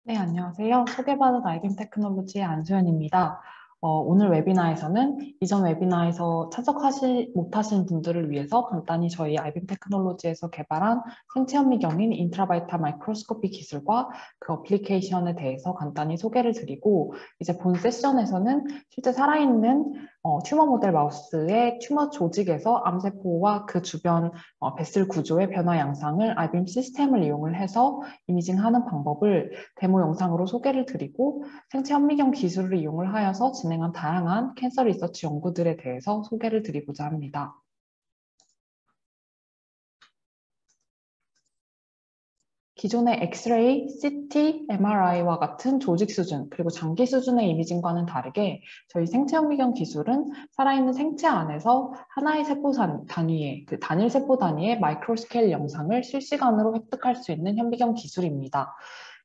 네, 안녕하세요. 소개받은 아이빔 테크놀로지의 안소연입니다. 오늘 웨비나에서는 이전 웨비나에서 참석하지 못하신 분들을 위해서 간단히 저희 아이빔 테크놀로지에서 개발한 생체 현미경인 인트라바이탈 마이크로스코피 기술과 그 어플리케이션에 대해서 간단히 소개를 드리고, 이제 본 세션에서는 실제 살아있는 튜머 모델 마우스의 튜머 조직에서 암세포와 그 주변 베슬 구조의 변화 양상을 아이빔 시스템을 이용을 해서 이미징하는 방법을 데모 영상으로 소개를 드리고, 생체 현미경 기술을 이용을 하여서 진행한 다양한 캔서 리서치 연구들에 대해서 소개를 드리고자 합니다. 기존의 엑스레이, CT, MRI와 같은 조직 수준, 그리고 장기 수준의 이미징과는 다르게 저희 생체 현미경 기술은 살아있는 생체 안에서 하나의 세포 단위의, 그 단일 세포 단위의 마이크로 스케일 영상을 실시간으로 획득할 수 있는 현미경 기술입니다.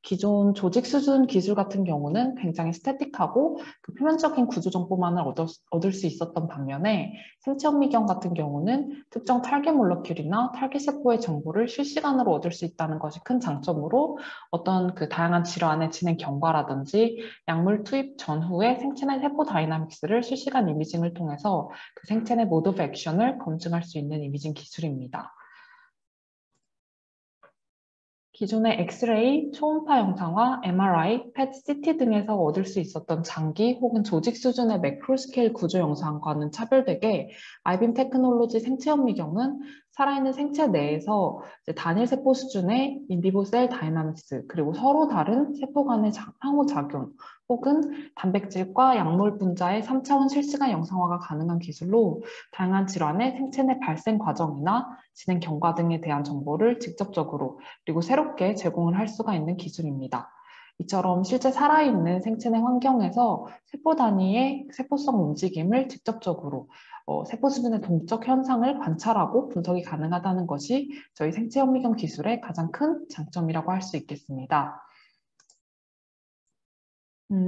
기존 조직 수준 기술 같은 경우는 굉장히 스태틱하고 그 표면적인 구조 정보만을 얻을 수 있었던 반면에 생체 현미경 같은 경우는 특정 타겟 몰러큘이나 타겟 세포의 정보를 실시간으로 얻을 수 있다는 것이 큰 장점으로 어떤 그 다양한 질환의 진행 경과라든지 약물 투입 전후의 생체 내 세포 다이나믹스를 실시간 이미징을 통해서 그 생체 내 모드 오브 액션을 검증할 수 있는 이미징 기술입니다. 기존의 엑스레이, 초음파 영상화, MRI, 펫, CT 등에서 얻을 수 있었던 장기 혹은 조직 수준의 매크로 스케일 구조 영상과는 차별되게 아이빔 테크놀로지 생체 현미경은 살아있는 생체 내에서 단일 세포 수준의 인비보 셀 다이나믹스, 그리고 서로 다른 세포 간의 상호작용 혹은 단백질과 약물 분자의 3차원 실시간 영상화가 가능한 기술로 다양한 질환의 생체 내 발생 과정이나 진행 경과 등에 대한 정보를 직접적으로 그리고 새롭게 제공을 할 수가 있는 기술입니다. 이처럼 실제 살아있는 생체 내 환경에서 세포 단위의 세포성 움직임을 직접적으로 세포 수준의 동적 현상을 관찰하고 분석이 가능하다는 것이 저희 생체 현미경 기술의 가장 큰 장점이라고 할 수 있겠습니다.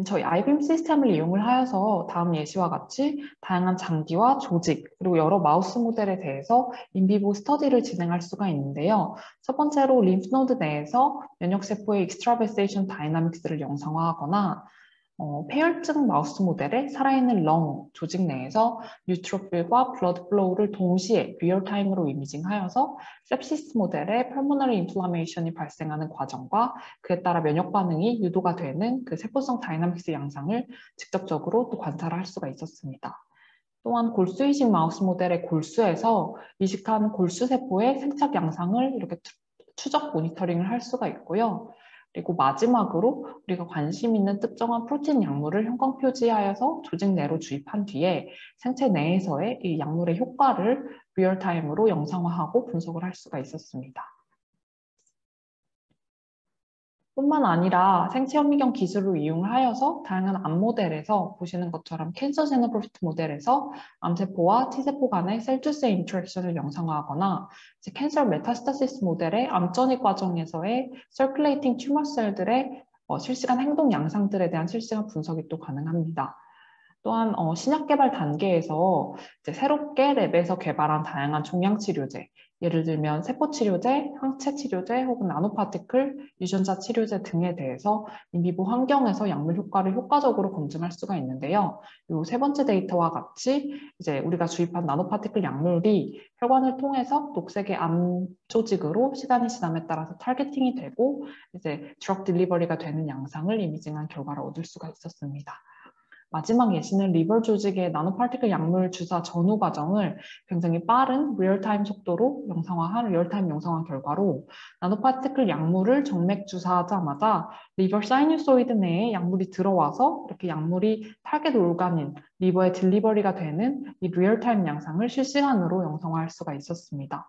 저희 아이빔 시스템을 이용을 하여서 다음 예시와 같이 다양한 장기와 조직, 그리고 여러 마우스 모델에 대해서 인비보 스터디를 진행할 수가 있는데요. 첫 번째로 림프노드 내에서 면역세포의 익스트라베세이션 다이나믹스를 영상화하거나 폐혈증 마우스 모델의 살아있는 렁 조직 내에서 뉴트로필과 블러드 플로우를 동시에 리얼타임으로 이미징하여서 sepsis 모델의 펄모너리 인플라메이션이 발생하는 과정과 그에 따라 면역 반응이 유도가 되는 그 세포성 다이나믹스 양상을 직접적으로 또 관찰할 수가 있었습니다. 또한 골수 이식 마우스 모델의 골수에서 이식한 골수 세포의 생착 양상을 이렇게 추적 모니터링을 할 수가 있고요. 그리고 마지막으로 우리가 관심 있는 특정한 프로틴 약물을 형광 표지하여서 조직 내로 주입한 뒤에 생체 내에서의 이 약물의 효과를 리얼타임으로 영상화하고 분석을 할 수가 있었습니다. 뿐만 아니라 생체 현미경 기술을 이용하여서 다양한 암 모델에서 보시는 것처럼 캔서 제너로피트 모델에서 암세포와 T세포 간의 셀-투-셀 인터랙션을 영상화하거나 캔서 메타스타시스 모델의 암전이 과정에서의 서큘레이팅 튜머 셀들의 실시간 행동 양상들에 대한 실시간 분석이 또 가능합니다. 또한 신약 개발 단계에서 이제 새롭게 랩에서 개발한 다양한 종양 치료제, 예를 들면 세포 치료제, 항체 치료제 혹은 나노파티클, 유전자 치료제 등에 대해서 인비보 환경에서 약물 효과를 효과적으로 검증할 수가 있는데요. 이 세 번째 데이터와 같이 이제 우리가 주입한 나노파티클 약물이 혈관을 통해서 녹색의 암 조직으로 시간이 지남에 따라서 타겟팅이 되고 이제 드럭 딜리버리가 되는 양상을 이미징한 결과를 얻을 수가 있었습니다. 마지막 예시는 리버 조직의 나노파티클 약물 주사 전후 과정을 굉장히 빠른 리얼타임 속도로 영상화한 리얼타임 영상화 결과로 나노파티클 약물을 정맥 주사하자마자 리버 사이누소이드 내에 약물이 들어와서 이렇게 약물이 타겟 올간인 리버에 딜리버리가 되는 이 리얼타임 양상을 실시간으로 영상화할 수가 있었습니다.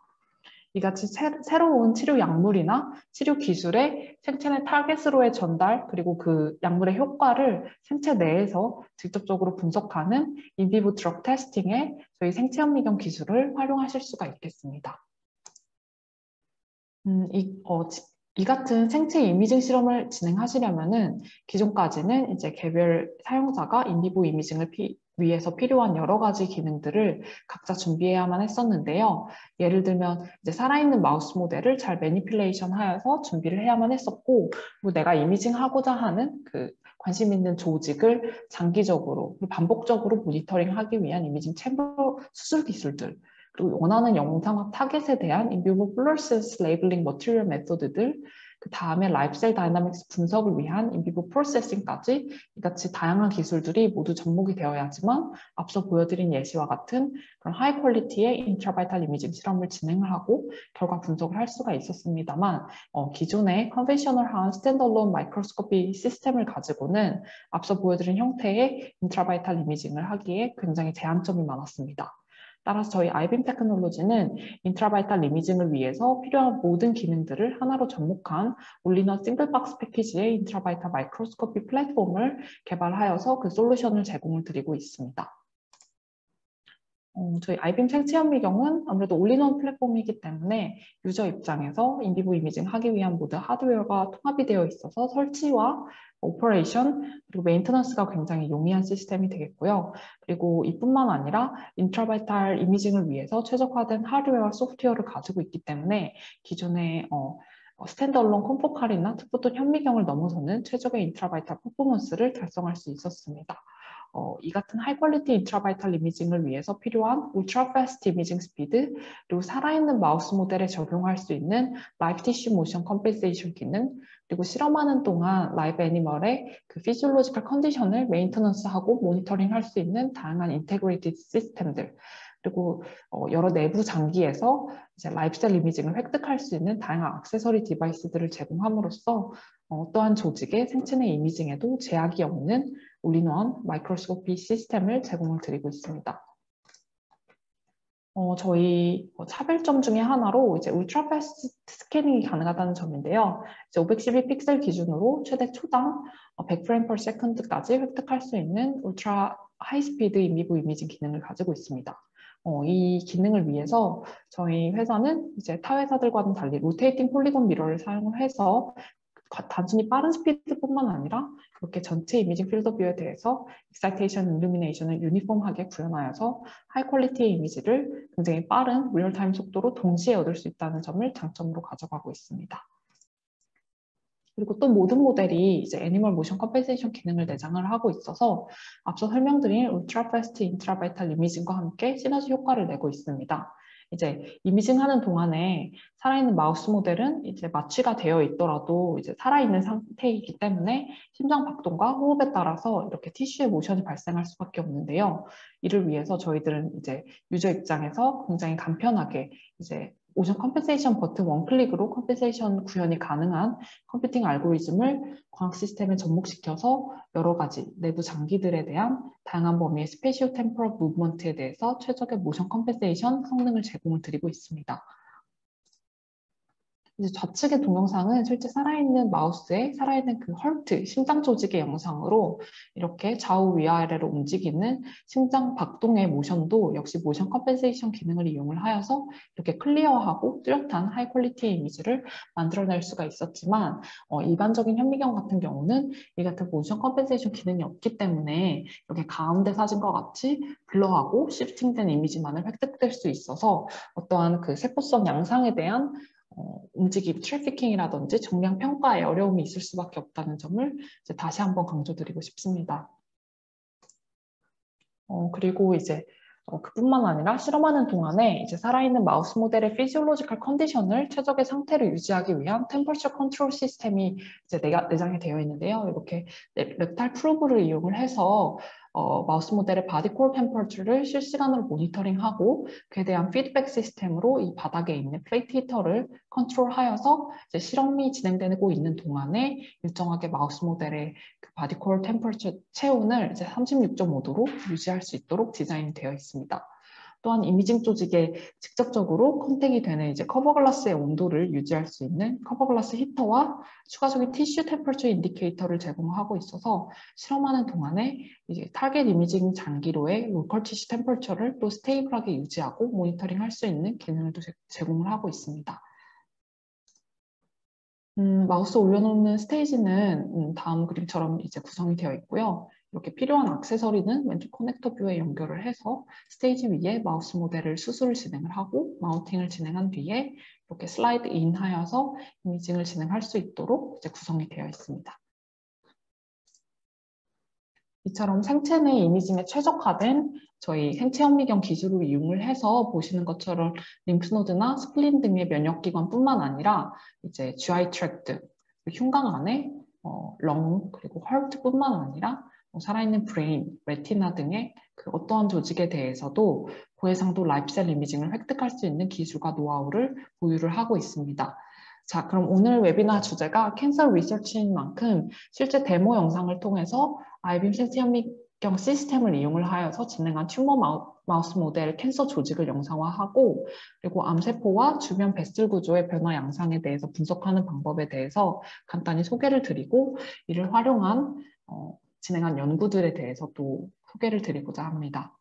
이같이 새로운 치료 약물이나 치료 기술의 생체 내 타겟으로의 전달, 그리고 그 약물의 효과를 생체 내에서 직접적으로 분석하는 인비보 드럭 테스팅에 저희 생체 현미경 기술을 활용하실 수가 있겠습니다. 이 같은 생체 이미징 실험을 진행하시려면은 기존까지는 이제 개별 사용자가 인비보 이미징을 위해서 필요한 여러 가지 기능들을 각자 준비해야만 했었는데요. 예를 들면 이제 살아있는 마우스 모델을 잘 매니플레이션 하여서 준비를 해야만 했었고, 그리고 내가 이미징 하고자 하는 그 관심 있는 조직을 장기적으로 반복적으로 모니터링하기 위한 이미징 챔버 수술 기술들, 그리고 원하는 영상학 타겟에 대한 인뷰버 플루어센스 레이블링 머티리얼 메소드들, 그 다음에 라이프셀 다이나믹스 분석을 위한 인비보 프로세싱까지 이같이 다양한 기술들이 모두 접목이 되어야지만 앞서 보여드린 예시와 같은 그런 하이 퀄리티의 인트라바이탈 이미징 실험을 진행을 하고 결과 분석을 할 수가 있었습니다만 기존의 컨벤셔널한 스탠드얼론 마이크로스코피 시스템을 가지고는 앞서 보여드린 형태의 인트라바이탈 이미징을 하기에 굉장히 제한점이 많았습니다. 따라서 저희 아이빔 테크놀로지는 인트라바이탈 이미징을 위해서 필요한 모든 기능들을 하나로 접목한 올인원 싱글박스 패키지의 인트라바이탈 마이크로스코피 플랫폼을 개발하여서 그 솔루션을 제공을 드리고 있습니다. 저희 아이빔 생체현미경은 아무래도 올인원 플랫폼이기 때문에 유저 입장에서 인비보 이미징 하기 위한 모든 하드웨어가 통합이 되어 있어서 설치와 오퍼레이션 그리고 메인테넌스가 굉장히 용이한 시스템이 되겠고요. 그리고 이뿐만 아니라 인트라바이탈 이미징을 위해서 최적화된 하드웨어와 소프트웨어를 가지고 있기 때문에 기존의 스탠드얼론 콤포칼이나 특보돈 현미경을 넘어서는 최적의 인트라바이탈 퍼포먼스를 달성할 수 있었습니다. 이 같은 하이 퀄리티 인트라바이탈 이미징을 위해서 필요한 울트라 패스트 이미징 스피드, 그리고 살아있는 마우스 모델에 적용할 수 있는 라이브 티슈 모션 컴펜세이션 기능, 그리고 실험하는 동안 라이브 애니멀의 그 피지올로지컬 컨디션을 메인테넌스하고 모니터링 할 수 있는 다양한 인테그레이티드 시스템들, 그리고 여러 내부 장기에서 이제 라이프셀 이미징을 획득할 수 있는 다양한 액세서리 디바이스들을 제공함으로써 어떠한 조직의 생체 내 이미징에도 제약이 없는 올인원 마이크로스코피 시스템을 제공을 드리고 있습니다. 저희 차별점 중에 하나로 이제 울트라 패스트 스캐닝이 가능하다는 점인데요. 이제 512 픽셀 기준으로 최대 초당 100프레임 per second까지 획득할 수 있는 울트라 하이스피드 인비보 이미징 기능을 가지고 있습니다. 이 기능을 위해서 저희 회사는 이제 타 회사들과는 달리 로테이팅 폴리곤 미러를 사용을 해서 단순히 빠른 스피드뿐만 아니라 그렇게 전체 이미징 필드 뷰에 대해서 익사이테이션, 일루미네이션을 유니폼하게 구현하여서 하이 퀄리티의 이미지를 굉장히 빠른 리얼타임 속도로 동시에 얻을 수 있다는 점을 장점으로 가져가고 있습니다. 그리고 또 모든 모델이 이제 애니멀 모션 컴펜세이션 기능을 내장을 하고 있어서 앞서 설명드린 울트라 패스트 인트라바이탈 이미징과 함께 시너지 효과를 내고 있습니다. 이제 이미징하는 동안에 살아있는 마우스 모델은 이제 마취가 되어 있더라도 이제 살아있는 상태이기 때문에 심장 박동과 호흡에 따라서 이렇게 티슈의 모션이 발생할 수밖에 없는데요. 이를 위해서 저희들은 이제 유저 입장에서 굉장히 간편하게 이제 모션 컴펜세이션 버튼 원클릭으로 컴펜세이션 구현이 가능한 컴퓨팅 알고리즘을 광학 시스템에 접목시켜서 여러 가지 내부 장기들에 대한 다양한 범위의 스페이시오 템포럴 무브먼트에 대해서 최적의 모션 컴펜세이션 성능을 제공을 드리고 있습니다. 이제 좌측의 동영상은 실제 살아있는 마우스의 살아있는 그 헐트, 심장 조직의 영상으로 이렇게 좌우 위아래로 움직이는 심장 박동의 모션도 역시 모션 컴펜세이션 기능을 이용을 하여서 이렇게 클리어하고 뚜렷한 하이 퀄리티의 이미지를 만들어낼 수가 있었지만 일반적인 현미경 같은 경우는 이 같은 모션 컴펜세이션 기능이 없기 때문에 이렇게 가운데 사진과 같이 블러하고 시프팅된 이미지만을 획득될 수 있어서 어떠한 그 세포성 양상에 대한 움직임, 트래피킹이라든지 정량 평가에 어려움이 있을 수밖에 없다는 점을 이제 다시 한번 강조드리고 싶습니다. 그리고 이제 그뿐만 아니라 실험하는 동안에 이제 살아있는 마우스 모델의 피지올로지컬 컨디션을 최적의 상태를 유지하기 위한 템퍼처 컨트롤 시스템이 이제 내장이 되어 있는데요. 이렇게 랩탈 프로브를 이용을 해서 마우스 모델의 바디 콜 템퍼처를 실시간으로 모니터링하고 그에 대한 피드백 시스템으로 이 바닥에 있는 플레이트 히터를 컨트롤하여서 이제 실험이 진행되고 있는 동안에 일정하게 마우스 모델의 그 바디 콜 템퍼처 체온을 이제 36.5도로 유지할 수 있도록 디자인되어 있습니다. 또한 이미징 조직에 직접적으로 컨택이 되는 이제 커버글라스의 온도를 유지할 수 있는 커버글라스 히터와 추가적인 티슈 템퍼처 인디케이터를 제공하고 있어서 실험하는 동안에 이제 타겟 이미징 장기로의 로컬 티슈 템퍼처를 또 스테이블하게 유지하고 모니터링 할 수 있는 기능을 또 제공을 하고 있습니다. 마우스 올려놓는 스테이지는 다음 그림처럼 이제 구성이 되어 있고요. 이렇게 필요한 액세서리는 왼쪽 커넥터 뷰에 연결을 해서 스테이지 위에 마우스 모델을 수술을 진행을 하고 마운팅을 진행한 뒤에 이렇게 슬라이드 인 하여서 이미징을 진행할 수 있도록 이제 구성이 되어 있습니다. 이처럼 생체 내 이미징에 최적화된 저희 생체 현미경 기술을 이용을 해서 보시는 것처럼 림프노드나 스플린 등의 면역기관뿐만 아니라 이제 GI 트랙트, 흉곽 안에 렁 그리고 하트뿐만 아니라 살아있는 브레인, 레티나 등의 그 어떠한 조직에 대해서도 고해상도 라이프셀 이미징을 획득할 수 있는 기술과 노하우를 보유를 하고 있습니다. 자, 그럼 오늘 웨비나 주제가 캔서 리서치인 만큼 실제 데모 영상을 통해서 아이빔 생체 현미경 시스템을 이용을 하여서 진행한 튜머 마우스 모델 캔서 조직을 영상화하고 그리고 암세포와 주변 배슬 구조의 변화 양상에 대해서 분석하는 방법에 대해서 간단히 소개를 드리고 이를 활용한 진행한 연구들에 대해서 또 소개를 드리고자 합니다.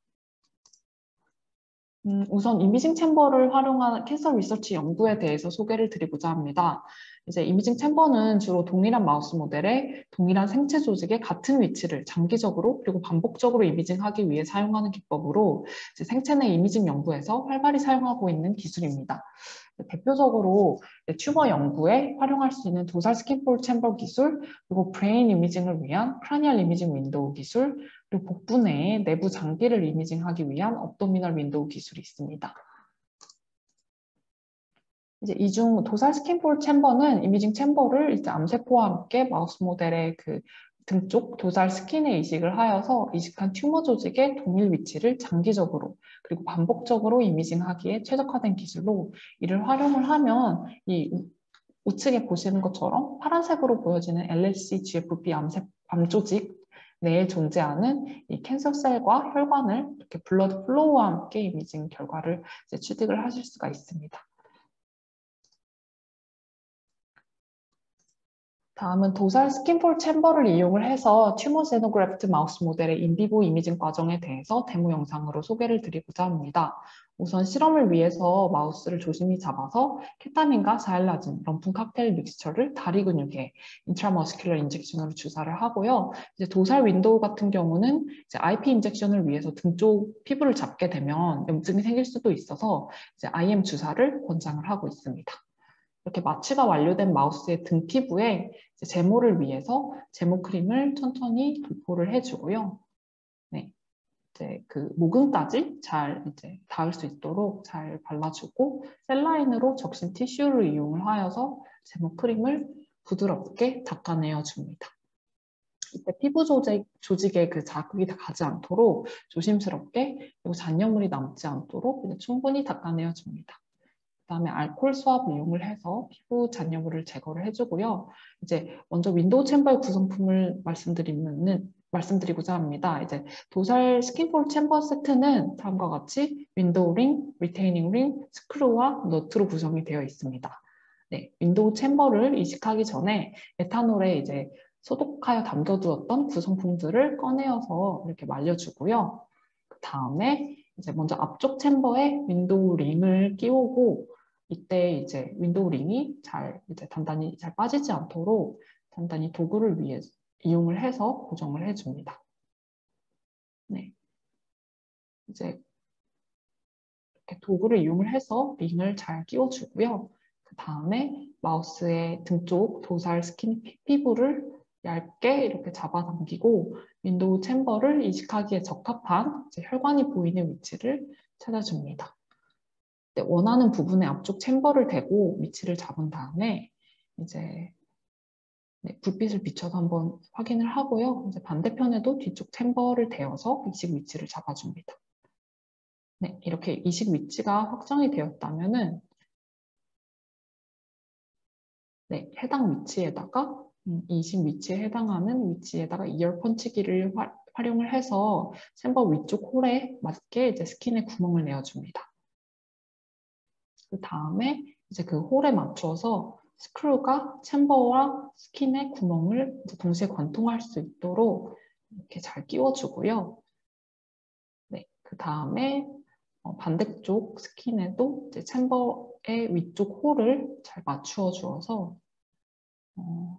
우선 이미징 챔버를 활용한 캔서 리서치 연구에 대해서 소개를 드리고자 합니다. 이제 이미징 챔버는 주로 동일한 마우스 모델에 동일한 생체 조직의 같은 위치를 장기적으로 그리고 반복적으로 이미징하기 위해 사용하는 기법으로 이제 생체 내 이미징 연구에서 활발히 사용하고 있는 기술입니다. 대표적으로 튜머 연구에 활용할 수 있는 도살 스킨폴 챔버 기술, 그리고 브레인 이미징을 위한 크라니얼 이미징 윈도우 기술, 그리고 복부 내에 내부 장기를 이미징하기 위한 업도미널 윈도우 기술이 있습니다. 이제 이 중 도살 스킨폴 챔버는 이미징 챔버를 이제 암세포와 함께 마우스 모델의 그 등 쪽 도살 스킨에 이식을 하여서 이식한 튜머 조직의 동일 위치를 장기적으로 그리고 반복적으로 이미징하기에 최적화된 기술로 이를 활용을 하면 이 우측에 보시는 것처럼 파란색으로 보여지는 LLC GFP 암조직 내에 존재하는 이 캔서셀과 혈관을 이렇게 블러드 플로우와 함께 이미징 결과를 이제 취득을 하실 수가 있습니다. 다음은 도살 스킨폴 챔버를 이용을 해서 튜머 제노그래프트 마우스 모델의 인비보 이미징 과정에 대해서 데모 영상으로 소개를 드리고자 합니다. 우선 실험을 위해서 마우스를 조심히 잡아서 케타민과 자일라진, 럼푼 칵테일 믹스처를 다리 근육에 인트라머스큘러 인젝션으로 주사를 하고요. 이제 도살 윈도우 같은 경우는 이제 IP 인젝션을 위해서 등 쪽 피부를 잡게 되면 염증이 생길 수도 있어서 이제 IM 주사를 권장을 하고 있습니다. 이렇게 마취가 완료된 마우스의 등 피부에 제모를 위해서 제모 크림을 천천히 도포를 해주고요. 네, 이제 그 모근까지 잘 이제 닿을 수 있도록 잘 발라주고 셀라인으로 적신 티슈를 이용을 하여서 제모 크림을 부드럽게 닦아내어 줍니다. 이때 피부 조직에 그 자극이 다 가지 않도록 조심스럽게 그리고 잔여물이 남지 않도록 충분히 닦아내어 줍니다. 그다음에 알코올 수압을 이용을 해서 피부 잔여물을 제거를 해주고요. 이제 먼저 윈도우 챔버의 구성품을 말씀드리고자 합니다. 이제 도살 스킨폴 챔버 세트는 다음과 같이 윈도우 링, 리테이닝 링, 스크루와 너트로 구성이 되어 있습니다. 네, 윈도우 챔버를 이식하기 전에 에탄올에 이제 소독하여 담겨두었던 구성품들을 꺼내어서 이렇게 말려주고요. 그 다음에 이제 먼저 앞쪽 챔버에 윈도우 링을 끼우고 이때 이제 윈도우 링이 이제 단단히 잘 빠지지 않도록 단단히 도구를 이용을 해서 고정을 해줍니다. 네. 이제 이렇게 도구를 이용을 해서 링을 잘 끼워주고요. 그 다음에 마우스의 등 쪽 도살 스킨 피부를 얇게 이렇게 잡아당기고 윈도우 챔버를 이식하기에 적합한 혈관이 보이는 위치를 찾아줍니다. 원하는 부분에 앞쪽 챔버를 대고 위치를 잡은 다음에 이제 불빛을 비춰서 한번 확인을 하고요. 이제 반대편에도 뒤쪽 챔버를 대어서 이식 위치를 잡아줍니다. 네, 이렇게 이식 위치가 확정이 되었다면은 네, 해당 위치에다가 이식 위치에 해당하는 위치에다가 이열 펀치기를 활용을 해서 챔버 위쪽 홀에 맞게 이제 스킨에 구멍을 내어줍니다. 그 다음에 이제 그 홀에 맞춰서 스크루가 챔버와 스킨의 구멍을 동시에 관통할 수 있도록 이렇게 잘 끼워주고요. 네, 그 다음에 반대쪽 스킨에도 이제 챔버의 위쪽 홀을 잘 맞추어 주어서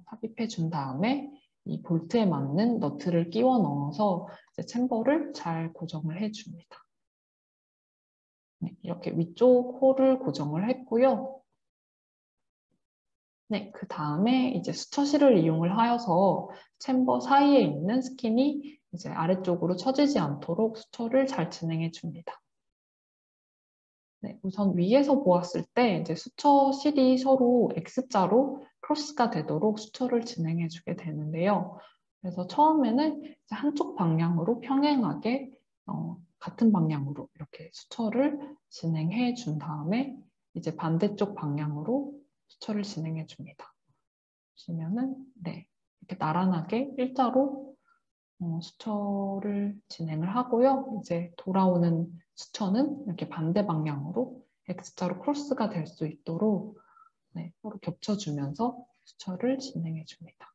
삽입해 준 다음에 이 볼트에 맞는 너트를 끼워 넣어서 이제 챔버를 잘 고정을 해줍니다. 네, 이렇게 위쪽 홀을 고정을 했고요. 네, 그 다음에 이제 수처실을 이용을 하여서 챔버 사이에 있는 스킨이 이제 아래쪽으로 처지지 않도록 수처를 잘 진행해 줍니다. 네, 우선 위에서 보았을 때 이제 수처실이 서로 X자로 크로스가 되도록 수처를 진행해 주게 되는데요. 그래서 처음에는 이제 한쪽 방향으로 평행하게 같은 방향으로 이렇게 수처를 진행해 준 다음에 이제 반대쪽 방향으로 수처를 진행해 줍니다. 보시면은 네, 이렇게 나란하게 일자로 수처를 진행을 하고요. 이제 돌아오는 수처는 이렇게 반대 방향으로 X자로 크로스가 될 수 있도록 네, 서로 겹쳐주면서 수처를 진행해 줍니다.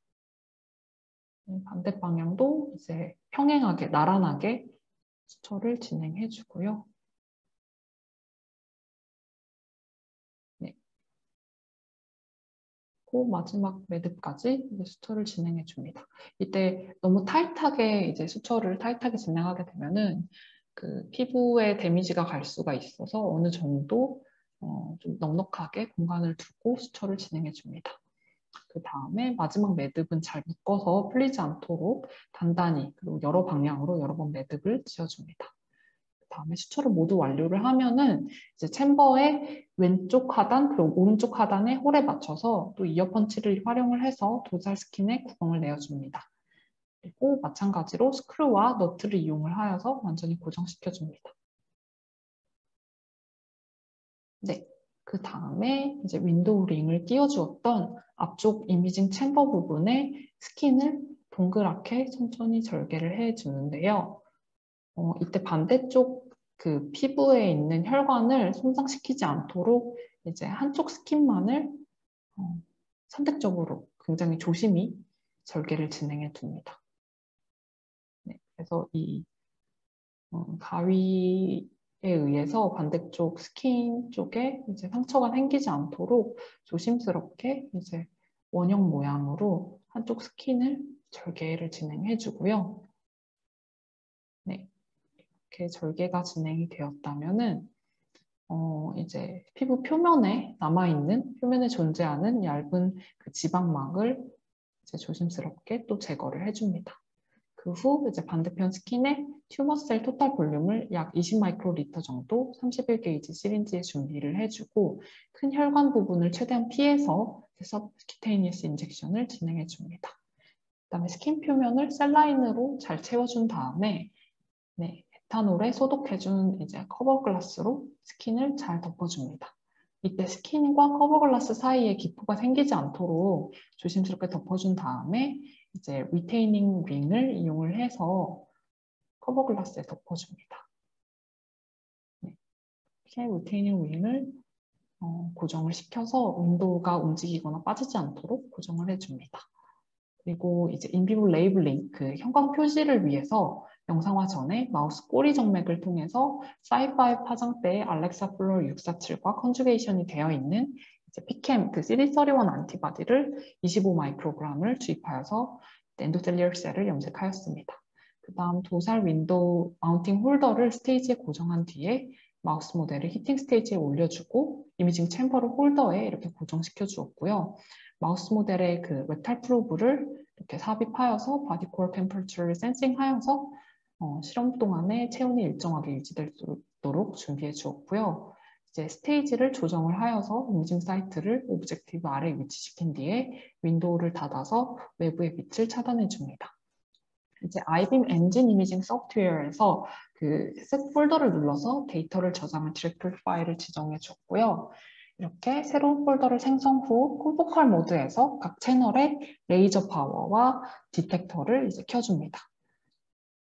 반대 방향도 이제 평행하게, 나란하게 수처를 진행해 주고요. 네. 그 마지막 매듭까지 이제 수처를 진행해 줍니다. 이때 너무 타이트하게 이제 수처를 타이트하게 진행하게 되면은 그 피부에 데미지가 갈 수가 있어서 어느 정도 좀 넉넉하게 공간을 두고 수처를 진행해 줍니다. 그 다음에 마지막 매듭은 잘 묶어서 풀리지 않도록 단단히 그리고 여러 방향으로 여러 번 매듭을 지어줍니다. 그 다음에 수처를 모두 완료를 하면은 이제 챔버의 왼쪽 하단 그리고 오른쪽 하단의 홀에 맞춰서 또 이어 펀치를 활용을 해서 도살 스킨에 구멍을 내어줍니다. 그리고 마찬가지로 스크류와 너트를 이용을 하여서 완전히 고정시켜 줍니다. 네. 그 다음에 이제 윈도우 링을 끼워주었던 앞쪽 이미징 챔버 부분에 스킨을 동그랗게 천천히 절개를 해주는데요. 이때 반대쪽 그 피부에 있는 혈관을 손상시키지 않도록 이제 한쪽 스킨만을 선택적으로 굉장히 조심히 절개를 진행해 둡니다. 네, 그래서 이 가위에 의해서 반대쪽 스킨 쪽에 이제 상처가 생기지 않도록 조심스럽게 이제 원형 모양으로 한쪽 스킨을 절개를 진행해 주고요. 네, 이렇게 절개가 진행이 되었다면은 이제 피부 표면에 남아있는, 표면에 존재하는 얇은 그 지방막을 이제 조심스럽게 또 제거를 해줍니다. 그 후 이제 반대편 스킨에 튜머셀 토탈 볼륨을 약 20 마이크로리터 정도 31게이지 시린지에 준비를 해주고 큰 혈관 부분을 최대한 피해서 서브큐테니어스 인젝션을 진행해 줍니다. 그다음에 스킨 표면을 셀라인으로 잘 채워준 다음에 네, 에탄올에 소독해준 이제 커버 글라스로 스킨을 잘 덮어줍니다. 이때 스킨과 커버 글라스 사이에 기포가 생기지 않도록 조심스럽게 덮어준 다음에 이제 리테이닝 링을 이용을 해서 커버 글라스에 덮어줍니다. 네, 이렇게 리테이닝 링을 고정을 시켜서 윈도우가 움직이거나 빠지지 않도록 고정을 해줍니다. 그리고 이제 인비보 레이블링, 그 형광 표시를 위해서 영상화 전에 마우스 꼬리 정맥을 통해서 사이5 파장대의 알렉사 플로어 647과 컨주게이션이 되어 있는 이제 피캠, 그 CD31 안티바디를 25 마이크로그램을 주입하여서 엔도텔리얼 셀을 염색하였습니다. 그 다음 도살 윈도우 마운팅 홀더를 스테이지에 고정한 뒤에 마우스 모델을 히팅 스테이지에 올려주고 이미징 챔버를 홀더에 이렇게 고정시켜 주었고요. 마우스 모델의 그 웨탈 프로브를 이렇게 삽입하여서 바디 코어 템퍼처를 센싱하여서 실험 동안에 체온이 일정하게 유지될 수 있도록 준비해 주었고요. 이제 스테이지를 조정을 하여서 이미징 사이트를 오브젝티브 아래에 위치시킨 뒤에 윈도우를 닫아서 외부의 빛을 차단해 줍니다. 이제 아이빔 엔진 이미징 소프트웨어에서 그 셋 폴더를 눌러서 데이터를 저장할 디렉토리 파일을 지정해 줬고요. 이렇게 새로운 폴더를 생성 후 콤포컬 모드에서 각 채널의 레이저 파워와 디텍터를 이제 켜줍니다.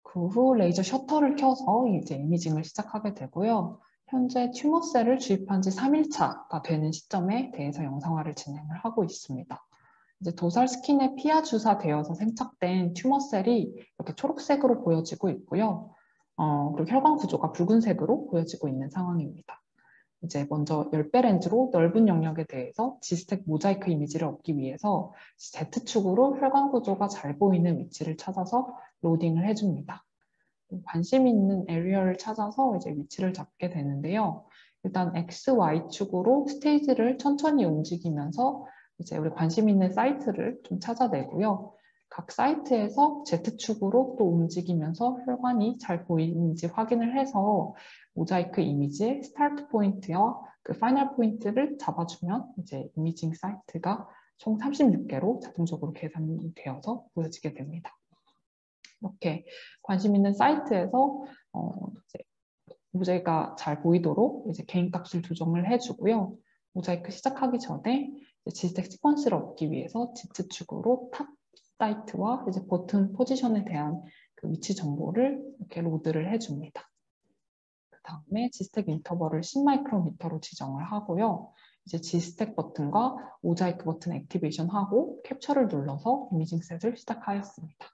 그 후 레이저 셔터를 켜서 이제 이미징을 시작하게 되고요. 현재 튜머셀을 주입한 지 3일차가 되는 시점에 대해서 영상화를 진행을 하고 있습니다. 이제 도살 스킨에 피하 주사되어서 생착된 튜머셀이 이렇게 초록색으로 보여지고 있고요. 그리고 혈관 구조가 붉은색으로 보여지고 있는 상황입니다. 이제 먼저 10배 렌즈로 넓은 영역에 대해서 지스택 모자이크 이미지를 얻기 위해서 Z축으로 혈관 구조가 잘 보이는 위치를 찾아서 로딩을 해줍니다. 관심 있는 에리어를 찾아서 이제 위치를 잡게 되는데요. 일단 X, Y축으로 스테이지를 천천히 움직이면서 이제 우리 관심 있는 사이트를 좀 찾아내고요. 각 사이트에서 Z축으로 또 움직이면서 혈관이 잘 보이는지 확인을 해서 모자이크 이미지의 스타트 포인트와 그 파이널 포인트를 잡아주면 이제 이미징 사이트가 총 36개로 자동적으로 계산이 되어서 보여지게 됩니다. 이렇게 관심 있는 사이트에서 이제 모자이크가 잘 보이도록 이제 개인 값을 조정을 해주고요. 모자이크 시작하기 전에 지스택 시퀀스를 얻기 위해서 Z축으로 탑 사이트와 이제 버튼 포지션에 대한 그 위치 정보를 이렇게 로드를 해줍니다. 그 다음에 지스택 인터벌을 10마이크로미터로 지정을 하고요. 이제 지스택 버튼과 모자이크 버튼 액티베이션하고 캡처를 눌러서 이미징 셋을 시작하였습니다.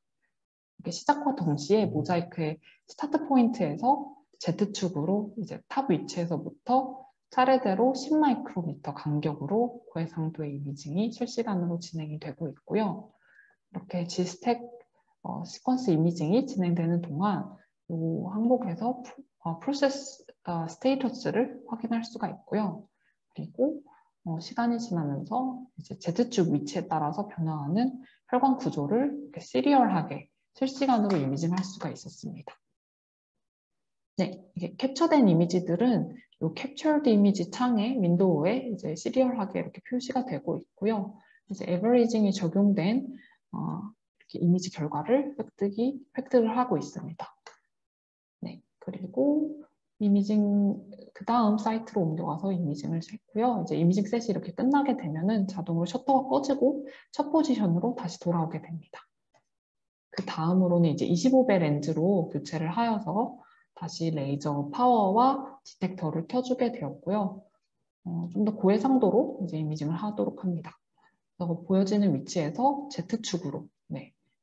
시작과 동시에 모자이크의 스타트 포인트에서 Z축으로 이제 탑 위치에서부터 차례대로 10마이크로미터 간격으로 고해상도의 이미징이 실시간으로 진행이 되고 있고요. 이렇게 G스택 시퀀스 이미징이 진행되는 동안 이 항목에서 프로세스 스테이터스를 확인할 수가 있고요. 그리고 시간이 지나면서 이제 Z축 위치에 따라서 변화하는 혈관 구조를 이렇게 시리얼하게 실시간으로 이미징할 수가 있었습니다. 네, 이게 캡처된 이미지들은 이 캡처드 이미지 창의 윈도우에 이제 시리얼하게 이렇게 표시가 되고 있고요. 이제 에버리징이 적용된 이렇게 이미지 결과를 획득을 하고 있습니다. 네, 그리고 이미징 그 다음 사이트로 옮겨가서 이미징을 했고요. 이제 이미징 셋이 이렇게 끝나게 되면은 자동으로 셔터가 꺼지고 첫 포지션으로 다시 돌아오게 됩니다. 그 다음으로는 이제 25배 렌즈로 교체를 하여서 다시 레이저 파워와 디텍터를 켜주게 되었고요. 좀 더 고해상도로 이제 이미징을 하도록 합니다. 그래서 보여지는 위치에서 Z축으로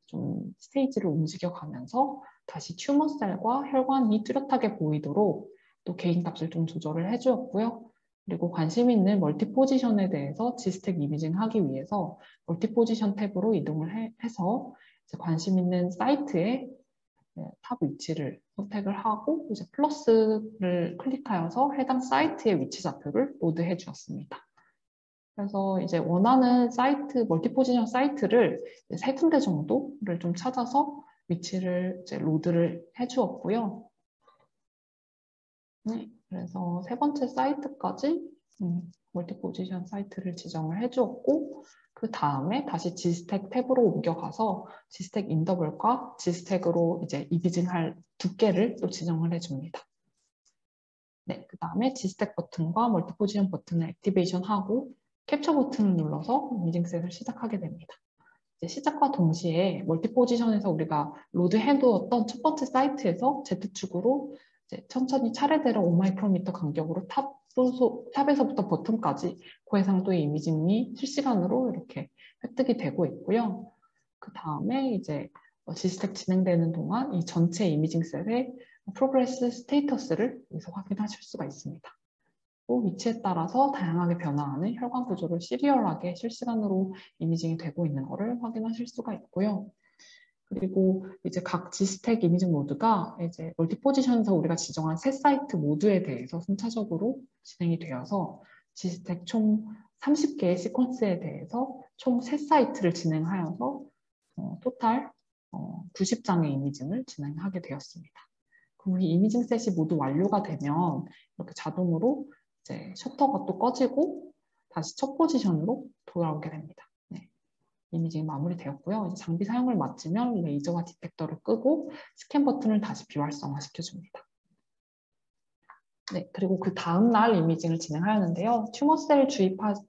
좀 스테이지를 움직여가면서 다시 튜머셀과 혈관이 뚜렷하게 보이도록 또 개인값을 좀 조절을 해주었고요. 그리고 관심 있는 멀티 포지션에 대해서 지스택 이미징 하기 위해서 멀티 포지션 탭으로 이동을 해서 관심 있는 사이트의 탑 위치를 선택을 하고 이제 플러스를 클릭하여서 해당 사이트의 위치 좌표를 로드해 주었습니다. 그래서 이제 원하는 사이트, 멀티 포지션 사이트를 세 군데 정도를 좀 찾아서 위치를 이제 로드를 해 주었고요. 네, 그래서 세 번째 사이트까지 멀티 포지션 사이트를 지정을 해 주었고 그 다음에 다시 G스택 탭으로 옮겨가서 G스택 인더벌과 G스택으로 이제 이미징할 두께를 또 지정을 해줍니다. 네, 그 다음에 G스택 버튼과 멀티 포지션 버튼을 액티베이션하고 캡처 버튼을 눌러서 이미징 셋을 시작하게 됩니다. 이제 시작과 동시에 멀티 포지션에서 우리가 로드 해두었던 첫 번째 사이트에서 Z축으로 이제 천천히 차례대로 5마이크로미터 간격으로 탑에서부터 버튼까지 고해상도의 이미징이 실시간으로 이렇게 획득이 되고 있고요. 그 다음에 이제 G스택 진행되는 동안 이 전체 이미징 셋의 프로그레스 스테이터스를 여기서 확인하실 수가 있습니다. 또 위치에 따라서 다양하게 변화하는 혈관 구조를 시리얼하게 실시간으로 이미징이 되고 있는 것을 확인하실 수가 있고요. 그리고 이제 각 G스택 이미징 모드가 이제 멀티 포지션에서 우리가 지정한 세 사이트 모두에 대해서 순차적으로 진행이 되어서 G스택 총 30개의 시퀀스에 대해서 총 3사이트를 진행하여서 토탈 90장의 이미징을 진행하게 되었습니다. 그럼 이 이미징 셋이 모두 완료가 되면 이렇게 자동으로 이제 셔터가 또 꺼지고 다시 첫 포지션으로 돌아오게 됩니다. 네. 이미징이 마무리되었고요. 이제 장비 사용을 마치면 레이저와 디텍터를 끄고 스캔 버튼을 다시 비활성화 시켜줍니다. 네, 그리고 그 다음날 이미징을 진행하였는데요. 튜머셀 주입하지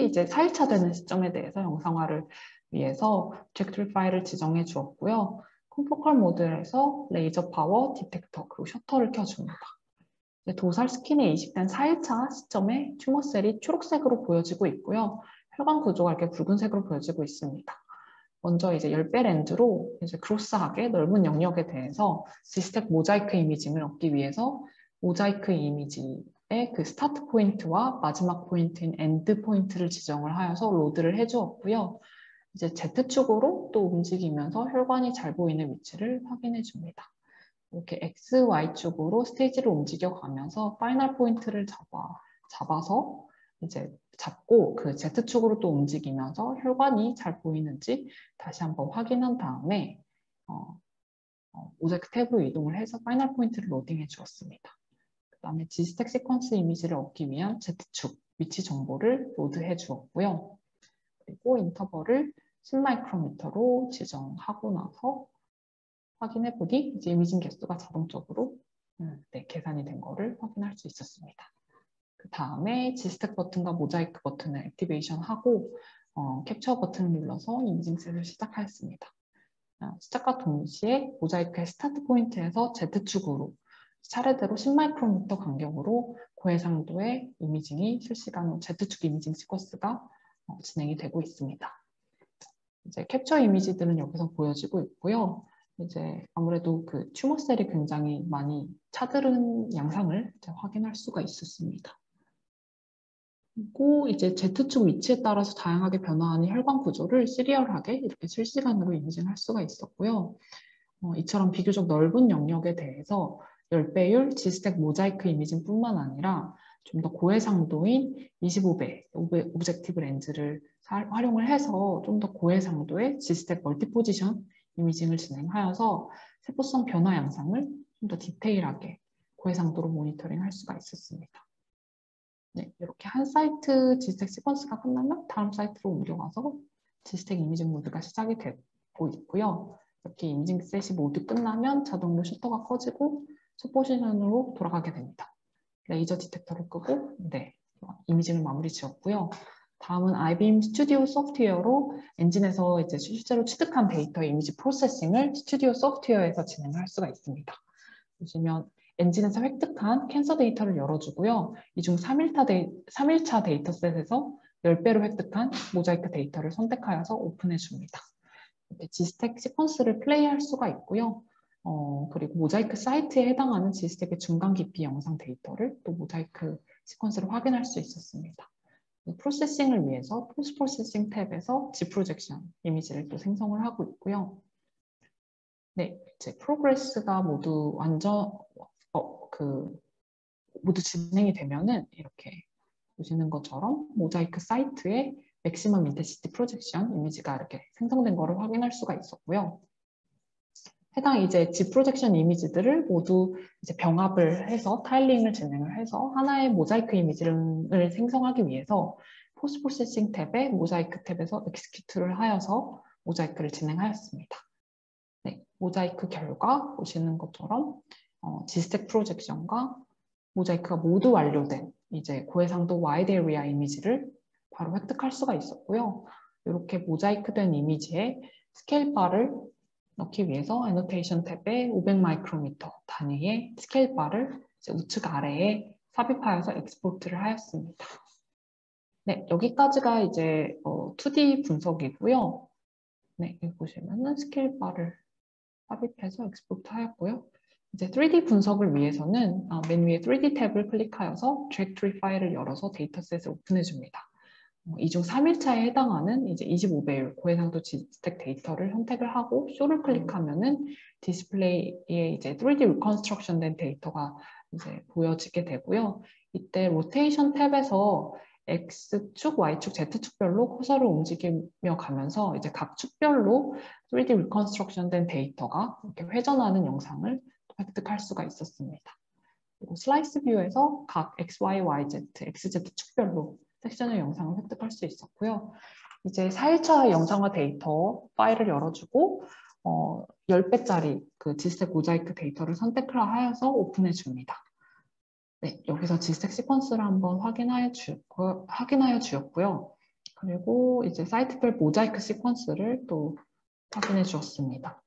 이제 4일차 되는 시점에 대해서 영상화를 위해서 오브젝트 파일을 지정해 주었고요. 컴포컬 모드에서 레이저 파워, 디텍터, 그리고 셔터를 켜줍니다. 도살 스킨에 이식된 4일차 시점에 튜머셀이 초록색으로 보여지고 있고요. 혈관 구조가 이렇게 붉은색으로 보여지고 있습니다. 먼저 이제 10배 렌즈로 이제 크로스하게 넓은 영역에 대해서 G스택 모자이크 이미징을 얻기 위해서 모자이크 이미지 그 스타트 포인트와 마지막 포인트인 엔드 포인트를 지정을 하여서 로드를 해주었고요. 이제 Z축으로 또 움직이면서 혈관이 잘 보이는 위치를 확인해 줍니다. 이렇게 X, Y축으로 스테이지를 움직여가면서 파이널 포인트를 잡아서 이제 잡고 그 Z축으로 또 움직이면서 혈관이 잘 보이는지 다시 한번 확인한 다음에 모자이크 탭으로 이동을 해서 파이널 포인트를 로딩해 주었습니다. 그 다음에 G스택 시퀀스 이미지를 얻기 위한 Z축 위치 정보를 로드해 주었고요. 그리고 인터벌을 10마이크로미터로 지정하고 나서 확인해 보니 이제 이미징 개수가 자동적으로 계산이 된 거를 확인할 수 있었습니다. 그 다음에 G스택 버튼과 모자이크 버튼을 액티베이션 하고 캡처 버튼을 눌러서 이미징 셋을 시작하였습니다. 시작과 동시에 모자이크의 스타트 포인트에서 Z축으로 차례대로 10마이크로미터 간격으로 고해상도의 이미징이 실시간으로 Z축 이미징 시퀀스가 진행이 되고 있습니다. 이제 캡처 이미지들은 여기서 보여지고 있고요. 이제 아무래도 그 튜머셀이 굉장히 많이 차들은 양상을 이제 확인할 수가 있었습니다. 그리고 이제 Z축 위치에 따라서 다양하게 변화하는 혈관 구조를 시리얼하게 이렇게 실시간으로 이미징할 수가 있었고요. 이처럼 비교적 넓은 영역에 대해서 10배율 G스택 모자이크 이미징뿐만 아니라 좀 더 고해상도인 25배 오브젝티브 렌즈를 활용을 해서 좀 더 고해상도의 G스택 멀티포지션 이미징을 진행하여서 세포성 변화 양상을 좀 더 디테일하게 고해상도로 모니터링할 수가 있었습니다. 네, 이렇게 한 사이트 G스택 시퀀스가 끝나면 다음 사이트로 옮겨가서 G스택 이미징 모드가 시작이 되고 있고요. 이렇게 이미징 셋이 모두 끝나면 자동으로 셔터가 꺼지고 첫 포지션으로 돌아가게 됩니다. 레이저 디텍터를 끄고 이미징을 마무리 지었고요. 다음은 아이빔 스튜디오 소프트웨어로 엔진에서 이제 실제로 취득한 데이터 이미지 프로세싱을 스튜디오 소프트웨어에서 진행할 수가 있습니다. 보시면 엔진에서 획득한 캔서 데이터를 열어주고요. 이 중 3일차 데이터셋에서 10배로 획득한 모자이크 데이터를 선택하여서 오픈해 줍니다. G스택 시퀀스를 플레이할 수가 있고요. 그리고 모자이크 사이트에 해당하는 G스택의 중간 깊이 영상 데이터를 또 모자이크 시퀀스를 확인할 수 있었습니다. 프로세싱을 위해서 포스트 프로세싱 탭에서 G 프로젝션 이미지를 또 생성을 하고 있고요. 네, 이제 프로그레스가 모두 모두 진행이 되면은 이렇게 보시는 것처럼 모자이크 사이트에 맥시멈 인텐시티 프로젝션 이미지가 이렇게 생성된 거를 확인할 수가 있었고요. 해당 이제 G 프로젝션 이미지들을 모두 이제 병합을 해서 타일링을 진행을 해서 하나의 모자이크 이미지를 생성하기 위해서 포스트 프로세싱 탭의 모자이크 탭에서 엑스큐트를 하여서 모자이크를 진행하였습니다. 네, 모자이크 결과 보시는 것처럼 G스택 프로젝션과 모자이크가 모두 완료된 이제 고해상도 와이드 에리아 이미지를 바로 획득할 수가 있었고요. 이렇게 모자이크된 이미지에 스케일 바를 넣기 위해서 애노테이션 탭에 500 마이크로미터 단위의 스케일 바를 우측 아래에 삽입하여서 엑스포트를 하였습니다. 네, 여기까지가 이제 2D 분석이고요. 네, 여기 보시면은 스케일 바를 삽입해서 엑스포트 하였고요. 이제 3D 분석을 위해서는 맨 위에 3D 탭을 클릭하여서 디렉토리 파일을 열어서 데이터셋을 오픈해 줍니다. 이 중 3일차에 해당하는 이제 25배율 고해상도 G스택 데이터를 선택을 하고 쇼를 클릭하면은 디스플레이에 이제 3D 리컨스트럭션 된 데이터가 이제 보여지게 되고요. 이때 로테이션 탭에서 X축, Y축, Z축별로 커서를 움직이며 가면서 이제 각 축별로 3D 리컨스트럭션 된 데이터가 이렇게 회전하는 영상을 획득할 수가 있었습니다. 그리고 슬라이스 뷰에서 각 X, Y, Y, Z, XZ 축별로 섹션의 영상을 획득할 수 있었고요. 이제 4일차 영상화 데이터 파일을 열어주고 10배짜리 그 G스택 모자이크 데이터를 선택을 하여서 오픈해 줍니다. 네, 여기서 G스택 시퀀스를 한번 확인하여 주었고요. 그리고 이제 사이트별 모자이크 시퀀스를 또 확인해 주었습니다.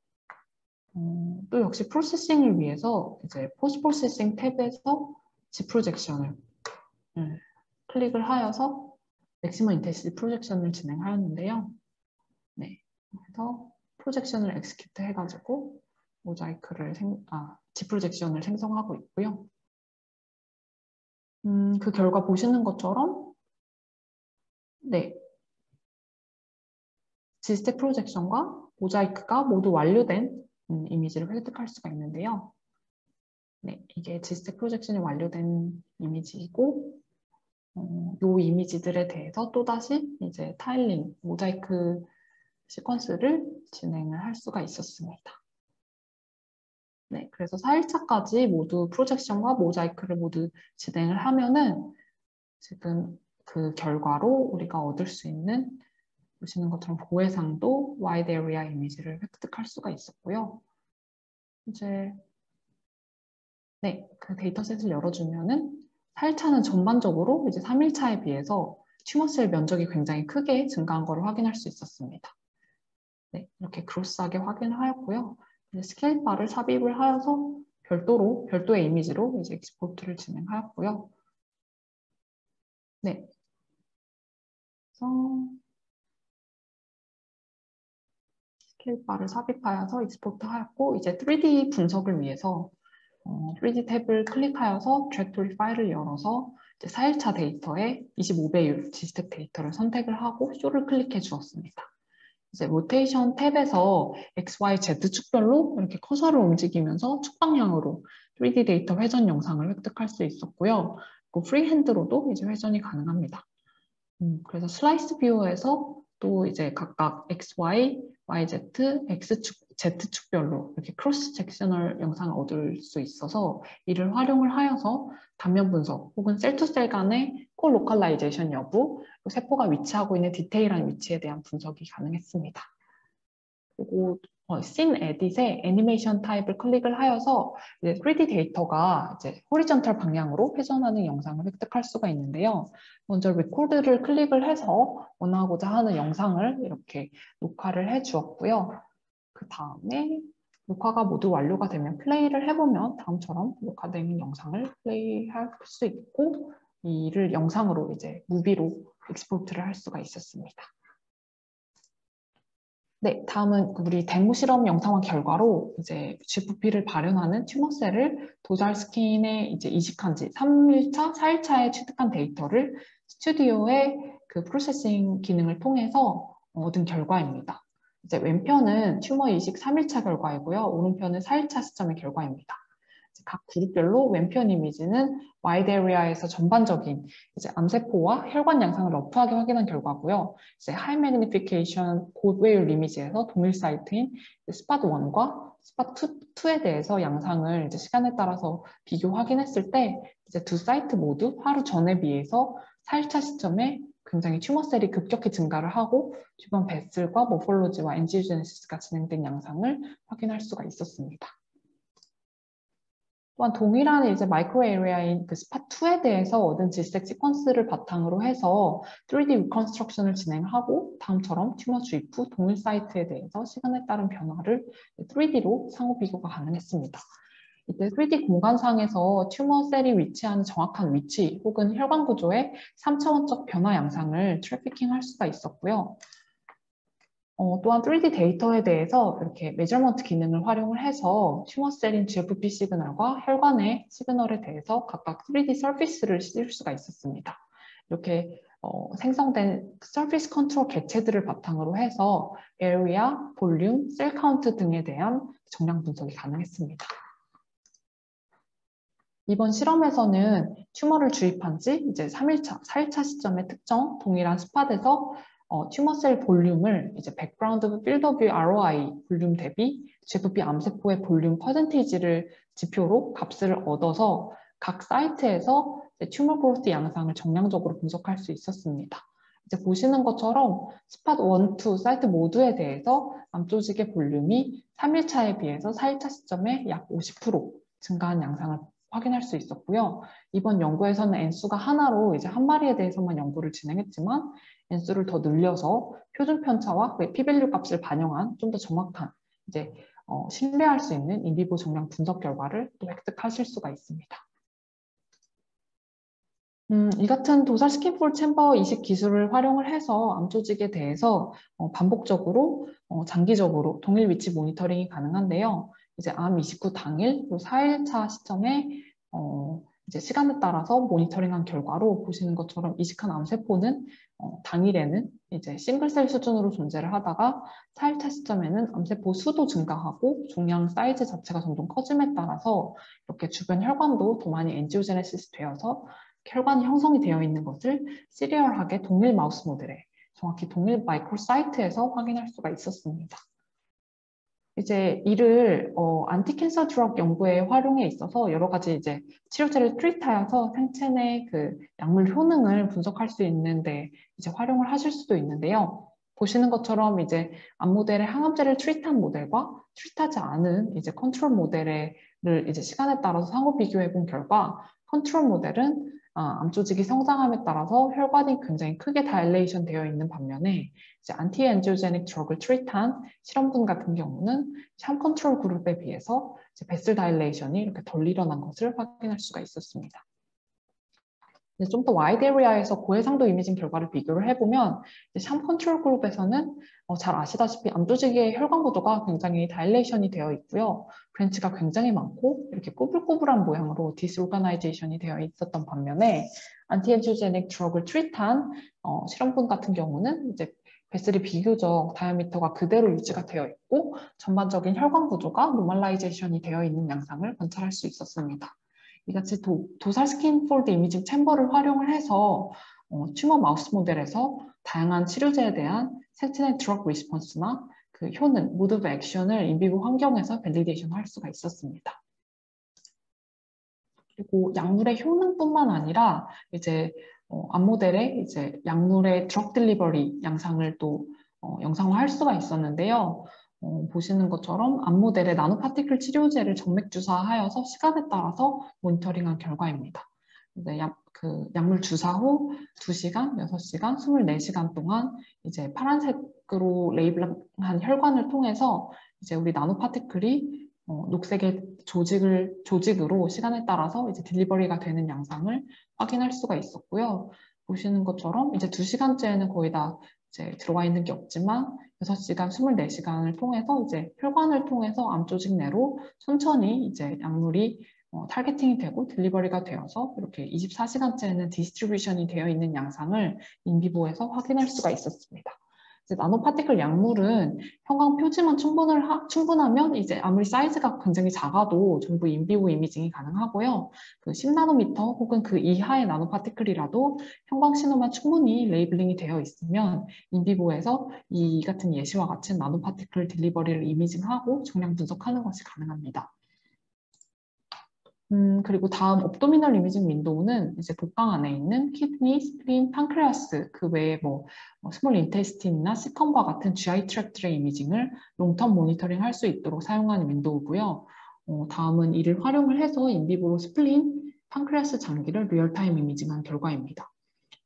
또 역시 프로세싱을 위해서 이제 포스트 프로세싱 탭에서 G 프로젝션을 클릭을 하여서 맥시멈 인텐시티 프로젝션을 진행하였는데요. 네, 그래서 프로젝션을 엑스큐트 해가지고 모자이크를 G 프로젝션을 생성하고 있고요. 그 결과 보시는 것처럼 네, 지스텍 프로젝션과 모자이크가 모두 완료된 이미지를 획득할 수가 있는데요. 네, 이게 지스텍 프로젝션이 완료된 이미지이고 이 이미지들에 대해서 또다시 이제 타일링, 모자이크 시퀀스를 진행을 할 수가 있었습니다. 네, 그래서 4일차까지 모두 프로젝션과 모자이크를 모두 진행을 하면은 지금 그 결과로 우리가 얻을 수 있는 보시는 것처럼 고해상도 와이드 에리아 이미지를 획득할 수가 있었고요. 이제 네, 그 데이터셋을 열어주면은 4일차는 전반적으로 이제 3일차에 비해서 튜머셀 면적이 굉장히 크게 증가한 것을 확인할 수 있었습니다. 네, 이렇게 그로스하게 확인을 하였고요. 스케일 바를 삽입을 하여서 별도의 이미지로 이제 익스포트를 진행하였고요. 네. 그래서 스케일 바를 삽입하여서 익스포트 하였고, 이제 3D 분석을 위해서 3D 탭을 클릭하여서 디렉토리 파일을 열어서 이제 4일차 데이터에 25배율 지스텍 데이터를 선택을 하고 쇼를 클릭해 주었습니다. 이제 로테이션 탭에서 X, Y, Z 축별로 이렇게 커서를 움직이면서 축방향으로 3D 데이터 회전 영상을 획득할 수 있었고요. 그 프리핸드로도 이제 회전이 가능합니다. 그래서 슬라이스 뷰어에서 또 이제 각각 X, Y, Y, Z, Z 축별로 이렇게 크로스 섹셔널 영상을 얻을 수 있어서 이를 활용을 하여서 단면 분석 혹은 셀 투 셀 간의 콜로컬라이제이션 여부, 세포가 위치하고 있는 디테일한 위치에 대한 분석이 가능했습니다. 그리고 씬 에딧의 애니메이션 타입을 클릭을 하여서 이제 3D 데이터가 이제 호리전털 방향으로 회전하는 영상을 획득할 수가 있는데요. 먼저 레코드를 클릭을 해서 원하고자 하는 영상을 이렇게 녹화를 해 주었고요. 그 다음에 녹화가 모두 완료가 되면 플레이를 해보면 다음처럼 녹화된 영상을 플레이할 수 있고 이를 영상으로 이제 무비로 익스포트를 할 수가 있었습니다. 네, 다음은 우리 데모 실험 영상화 결과로 이제 GFP를 발현하는 튜머셀을 도잘 스킨에 이제 이식한 지 3일차, 4일차에 취득한 데이터를 스튜디오의 그 프로세싱 기능을 통해서 얻은 결과입니다. 이제 왼편은 튜머 이식 3일차 결과이고요. 오른편은 4일차 시점의 결과입니다. 각 그룹별로 왼편 이미지는 와이드 에리아에서 전반적인 이제 암세포와 혈관 양상을 러프하게 확인한 결과고요. 이제 하이 매그니피케이션 고배율 이미지에서 동일 사이트인 스팟 1과 스팟 2에 대해서 양상을 이제 시간에 따라서 비교 확인했을 때 이제 두 사이트 모두 하루 전에 비해서 4일차 시점에 굉장히 튜머셀이 급격히 증가를 하고 주변 베슬과 모폴로지와 엔지오제네시스가 진행된 양상을 확인할 수가 있었습니다. 또한 동일한 이제 마이크로 에리아인 그 스팟2에 대해서 얻은 질색 시퀀스를 바탕으로 해서 3D 리컨스트럭션을 진행하고 다음처럼 튜머 주입 후 동일 사이트에 대해서 시간에 따른 변화를 3D로 상호 비교가 가능했습니다. 이때 3D 공간상에서 튜머 셀이 위치하는 정확한 위치 혹은 혈관 구조의 3차원적 변화 양상을 트래피킹할 수가 있었고요. 또한 3D 데이터에 대해서 이렇게 메저먼트 기능을 활용을 해서 튜머셀인 GFP 시그널과 혈관의 시그널에 대해서 각각 3D 서피스를 씌울 수가 있었습니다. 이렇게 생성된 서피스 컨트롤 객체들을 바탕으로 해서 에리아, 볼륨, 셀 카운트 등에 대한 정량 분석이 가능했습니다. 이번 실험에서는 튜머를 주입한 지 이제 3일차, 4일차 시점의 특정 동일한 스팟에서 튜머셀 볼륨을 이제 백그라운드 필드 오브 ROI 볼륨 대비 GFP 암세포의 볼륨 퍼센티지를 지표로 값을 얻어서 각 사이트에서 튜머 그로스 양상을 정량적으로 분석할 수 있었습니다. 이제 보시는 것처럼 스팟 1, 2 사이트 모두에 대해서 암 조직의 볼륨이 3일차에 비해서 4일차 시점에 약 50% 증가한 양상을 확인할 수 있었고요. 이번 연구에서는 N수가 하나로 이제 한 마리에 대해서만 연구를 진행했지만 N수를 더 늘려서 표준 편차와 P-밸류 값을 반영한 좀 더 정확한 이제 신뢰할 수 있는 인비보 정량 분석 결과를 또 획득하실 수가 있습니다. 이 같은 도살 스킨폴 챔버 이식 기술을 활용을 해서 암 조직에 대해서 반복적으로 장기적으로 동일 위치 모니터링이 가능한데요. 이제 암 이식 후 당일, 4일차 시점에 이제 시간에 따라서 모니터링한 결과로 보시는 것처럼 이식한 암세포는 당일에는 이제 싱글셀 수준으로 존재를 하다가 4일차 시점에는 암세포 수도 증가하고 종양 사이즈 자체가 점점 커짐에 따라서 이렇게 주변 혈관도 더 많이 엔지오제네시스 되어서 혈관이 형성이 되어 있는 것을 시리얼하게 동일 마우스 모델에 정확히 동일 마이크로 사이트에서 확인할 수가 있었습니다. 이제 이를 안티캔서 드럭 연구에 활용에 있어서 여러 가지 이제 치료제를 트리트하여서 생체 내 그 약물 효능을 분석할 수 있는데 이제 활용을 하실 수도 있는데요. 보시는 것처럼 이제 암 모델의 항암제를 트리트한 모델과 트리트하지 않은 이제 컨트롤 모델을 이제 시간에 따라서 상호 비교해 본 결과 컨트롤 모델은 암 조직이 성장함에 따라서 혈관이 굉장히 크게 다일레이션 되어 있는 반면에 이제 안티엔지오제닉 드럭을 트리트한 실험분 같은 경우는 샴 컨트롤 그룹에 비해서 이제 베슬 다일레이션이 이렇게 덜 일어난 것을 확인할 수가 있었습니다. 좀 더 와이드 에리아에서 고해상도 이미징 결과를 비교를 해보면 샴 컨트롤 그룹에서는 잘 아시다시피 암 조직의 혈관 구도가 굉장히 다일레이션이 되어 있고요. 브랜치가 굉장히 많고 이렇게 꼬불꼬불한 모양으로 디스오가나이제이션이 되어 있었던 반면에 안티엔지오제닉 드럭을 트리트한 실험분 같은 경우는 이제 베슬이 비교적 다이아미터가 그대로 유지가 되어 있고 전반적인 혈관 구조가 노멀라이제이션이 되어 있는 양상을 관찰할 수 있었습니다. 이같이 도살 스킨 폴드 이미징 챔버를 활용을 해서 튜머 마우스 모델에서 다양한 치료제에 대한 센티넬 드럭 리스폰스나 그 효능, 모드 오브 액션을 인비보 환경에서 밸리데이션 할 수가 있었습니다. 그리고 약물의 효능뿐만 아니라 이제 암 모델의 이제 약물의 드럭 딜리버리 양상을 또 영상화할 수가 있었는데요. 보시는 것처럼 암 모델의 나노파티클 치료제를 정맥 주사하여서 시간에 따라서 모니터링한 결과입니다. 이제 약물 주사 후 2시간, 6시간, 24시간 동안 이제 파란색으로 레이블한 혈관을 통해서 이제 우리 나노파티클이 녹색의 조직으로 시간에 따라서 이제 딜리버리가 되는 양상을 확인할 수가 있었고요. 보시는 것처럼 이제 2시간째에는 거의 다 이제 들어가 있는 게 없지만 6시간, 24시간을 통해서 이제 혈관을 통해서 암 조직 내로 천천히 이제 약물이 타겟팅이 되고 딜리버리가 되어서 이렇게 24시간째에는 디스트리뷰션이 되어 있는 양상을 인비보에서 확인할 수가 있었습니다. 이제 나노파티클 약물은 형광 표지만 충분하면 이제 아무리 사이즈가 굉장히 작아도 전부 인비보 이미징이 가능하고요. 그 10나노미터 혹은 그 이하의 나노파티클이라도 형광 신호만 충분히 레이블링이 되어 있으면 인비보에서 이 같은 예시와 같은 나노파티클 딜리버리를 이미징하고 정량 분석하는 것이 가능합니다. 그리고 다음 업도미널 이미징 윈도우는 이제 복강 안에 있는 키드니, 스플린, 판크레아스 그 외에 스몰 인테스틴이나 시컴과 같은 GI 트랙트의 이미징을 롱텀 모니터링 할 수 있도록 사용하는 윈도우고요. 다음은 이를 활용을 해서 인비보로 스플린, 판크레아스 장기를 리얼타임 이미징한 결과입니다.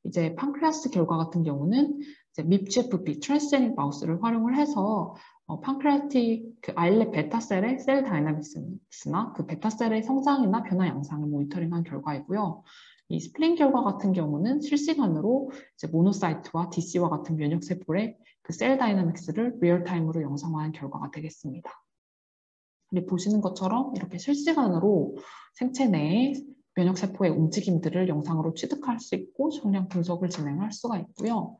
이제 판크레아스 결과 같은 경우는 이제 MIP-GFP, 트랜스제닉 마우스를 활용을 해서 판크레아틱 그 아일렛 베타셀의 셀 다이나믹스나 그 베타셀의 성장이나 변화 양상을 모니터링한 결과이고요. 이 스플린 결과 같은 경우는 실시간으로 이제 모노사이트와 DC와 같은 면역세포의 그 셀 다이나믹스를 리얼타임으로 영상화한 결과가 되겠습니다. 그리고 보시는 것처럼 이렇게 실시간으로 생체 내에 면역세포의 움직임들을 영상으로 취득할 수 있고 정량 분석을 진행할 수가 있고요.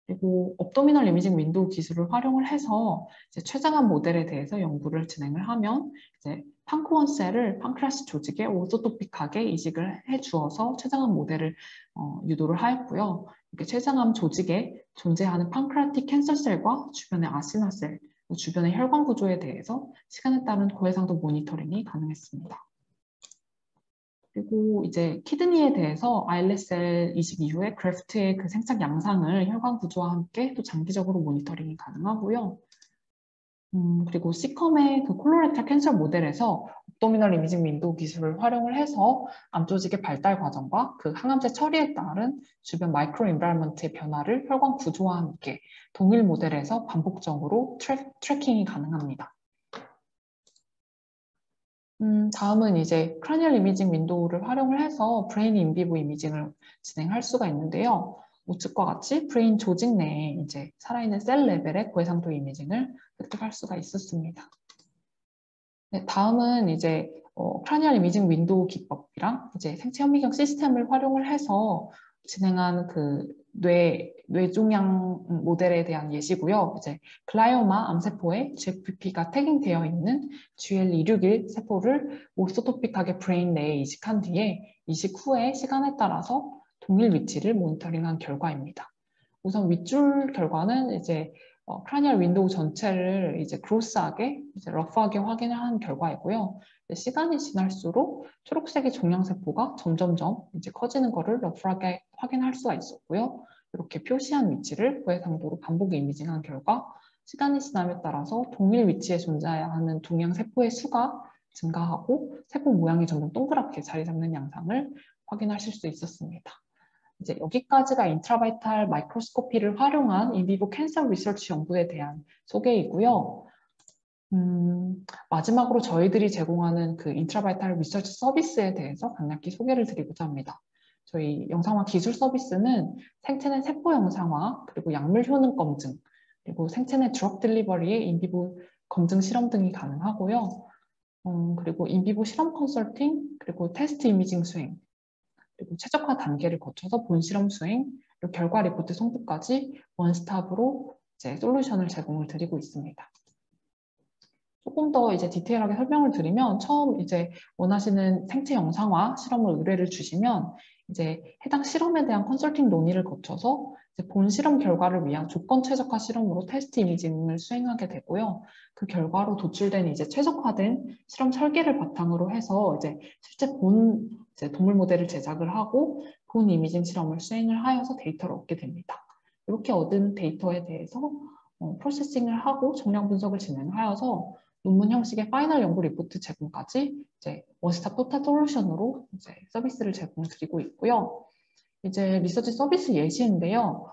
그리고 업도미널 이미징 윈도우 기술을 활용을 해서 이제 최장암 모델에 대해서 연구를 진행을 하면 이제 판코원 셀을 판크레아스 조직에 오토토픽하게 이식을 해주어서 최장암 모델을 유도를 하였고요. 이렇게 최장암 조직에 존재하는 판크레아틱 캔서 셀과 주변의 아시나 셀, 주변의 혈관 구조에 대해서 시간에 따른 고해상도 모니터링이 가능했습니다. 그리고 이제 키드니에 대해서 아일렛셀 이식 이후에 그래프트의 그 생착 양상을 혈관 구조와 함께 또 장기적으로 모니터링이 가능하고요. 그리고 시컴의 그 콜로레탈 캔서 모델에서 업도미널 이미징 윈도우 기술을 활용을 해서 암 조직의 발달 과정과 그 항암제 처리에 따른 주변 마이크로 인바이러먼트의 변화를 혈관 구조와 함께 동일 모델에서 반복적으로 트래킹이 가능합니다. 다음은 이제 크라니얼 이미징 윈도우를 활용을 해서 브레인 인비보 이미징을 진행할 수가 있는데요. 우측과 같이 브레인 조직 내에 이제 살아있는 셀 레벨의 고해상도 이미징을 획득할 수가 있었습니다. 네, 다음은 이제 크라니얼 이미징 윈도우 기법이랑 이제 생체 현미경 시스템을 활용을 해서 진행한 그 뇌종양 모델에 대한 예시고요. 이제 글라이오마 암세포에 GFP가 태깅되어 있는 GL261 세포를 오소토픽하게 브레인 내에 이식한 뒤에 이식 후에 시간에 따라서 동일 위치를 모니터링한 결과입니다. 우선 윗줄 결과는 이제 크라니얼 윈도우 전체를 이제 그로스하게, 이제 러프하게 확인을 한 결과이고요. 시간이 지날수록 초록색의 종양세포가 점점점 이제 커지는 것을 러프하게 확인할 수가 있었고요. 이렇게 표시한 위치를 고해상도로 반복 이미징한 결과 시간이 지남에 따라서 동일 위치에 존재하는 종양세포의 수가 증가하고 세포 모양이 점점 동그랗게 자리 잡는 양상을 확인하실 수 있었습니다. 이제 여기까지가 인트라바이탈 마이크로스코피를 활용한 인비보 캔서 리서치 연구에 대한 소개이고요. 마지막으로 저희들이 제공하는 그 인트라바이탈 리서치 서비스에 대해서 간략히 소개를 드리고자 합니다. 저희 영상화 기술 서비스는 생체 내 세포 영상화, 그리고 약물 효능 검증, 그리고 생체 내 드럭 딜리버리의 인비보 검증 실험 등이 가능하고요. 그리고 인비보 실험 컨설팅, 그리고 테스트 이미징 수행, 그리고 최적화 단계를 거쳐서 본실험 수행, 그리고 결과 리포트 송부까지 원스톱으로 이제 솔루션을 제공을 드리고 있습니다. 조금 더 이제 디테일하게 설명을 드리면 처음 이제 원하시는 생체 영상화 실험을 의뢰를 주시면 이제 해당 실험에 대한 컨설팅 논의를 거쳐서 이제 본 실험 결과를 위한 조건 최적화 실험으로 테스트 이미징을 수행하게 되고요. 그 결과로 도출된 이제 최적화된 실험 설계를 바탕으로 해서 이제 실제 본 이제 동물 모델을 제작을 하고 본 이미징 실험을 수행을 하여서 데이터를 얻게 됩니다. 이렇게 얻은 데이터에 대해서 프로세싱을 하고 정량 분석을 진행하여서 논문 형식의 파이널 연구 리포트 제공까지 이제 원스톱 토탈 솔루션으로 이제 서비스를 제공드리고 있고요. 이제 리서치 서비스 예시인데요.